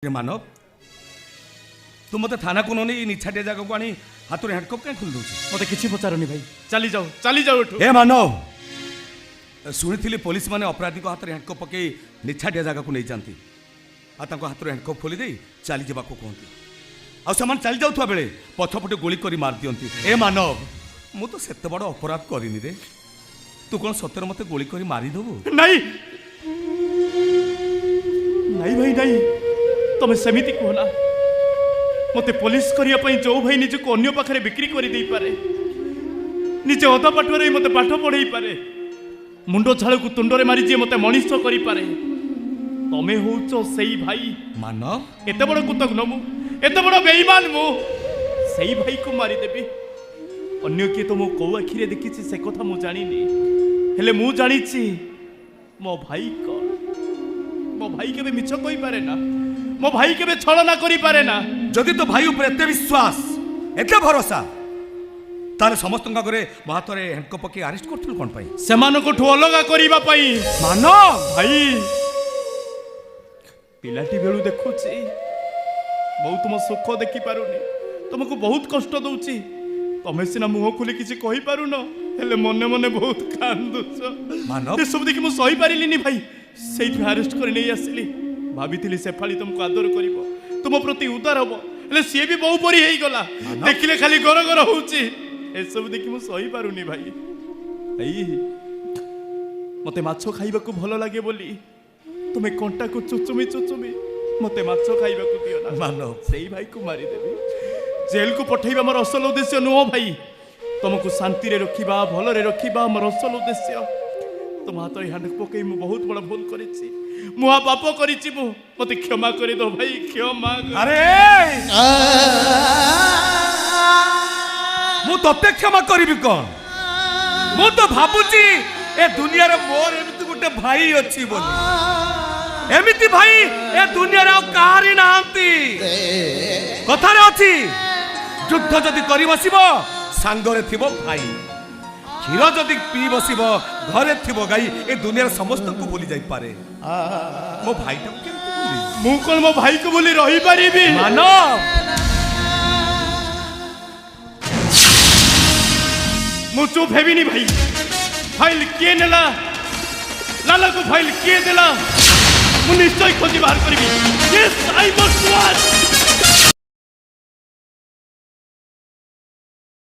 मानव तू मत थाना को नहीं निछाटिया जगह को आनी हाथ में हैंडकप कहीं खोल दूची मत किसी पचारनी भाई चली जाओ एठू ए मानव शुणी पुलिस माने अपराधी को हाथ में हैंडकप पकई निछाटिया जगह को नहीं जाती हाथ में हैंडकप खोली दे चली जावाक कहती आसान चली जाऊा बेले पछपटे गोली कर मार दियंती ए मानव मु तो सेते बड़ अपराध करिनी रे तू कौन सतर मते गोली कर मारिदेबू नहीं नहीं भाई नहीं तुम सेमिति कहना मते पुलिस करने जो भाई निज को अन्य पाखे बिक्री कर दे पारे निजे अधा पाठरे मते पाठ पढ़े पारे मुंड झाड़ को तुंडरे मारी जी मते मनीष कर पारे तमे होचो सेई भाई मानव एते बड़ कुतग्न मु एते बड़ बेईमान मु सेई भाई को मारी देबी अन्य किए तो मो कौ आखिरे देखी से कथा मु जानिनी हेले मु जानिछि मो भाई कौन मो भाई केबे मिछ कहि पारे ना मो भाई केबे छलना करि पारे ना जदि तो भाई ऊपर एते विश्वास एते भरोसा ताले समस्त घरे मो हाथ में हैंडकप पकई अरेस्ट करथिल कोन पई सेमानो को ठु अलगा करिबा पई मानव भाई पिलाटी बेलू देखुछि बहुत तुम सुख देखि पारुनी तुमको बहुत कष्ट दउछि तमे सिना मुह खोली किछि कहि पारुन हेले मने मने बहुत कांदुछ मानव ए सब देखि मु सही पारिलिनी भाई सेठी अरेस्ट कर नहीं आसिली भाभी से फाली तुमको आदर करिवो तुम प्रति उदार हबो हेले सी भी बहु परी हेई गला देखिले खाली गोर गोर होउछि ए सब देखि मु सही पारुनी भाई भाई मते माछो खाइबा को भलो लागे बोली तुमे कंटा को चुचुमी मते माछो खाइबा को दियो ना मानव सेई भाई को मारी देबी जेल को पठेइबा मोर असल उद्देश्य नुह भाई तुमको शांति रे रखिबा भलो रे रखिबा मोर असल उद्देश्य तुम हाथ हैंड पकई मु बहुत बड़ा भूल करिछि मुआ पाप करिछि मु मते क्षमा कर दो भाई क्षमा अरे मु तते क्षमा करिबि कोन मु तो भाबुची ए दुनिया रे मोर एमिति गुटे भाई अछि बोली एमिति भाई ए दुनिया रे काहारी नांती कथा रे अछि युद्ध जदि करि बसिबो सांगरे थिबो भाई क्षीर जदि पी बसिब घरे थिबो गाई ए दुनिया समस्त को भूली जाई पारे मो भाई टा केमति भूली मु कोन मो भाई को भूली रही परिबी मानव मु चुप हेबिनी भाई फाइल किए नेला लाला को फाइल किए देला मु निश्चय खोजी बाहर करबी यस आई मस्ट वाच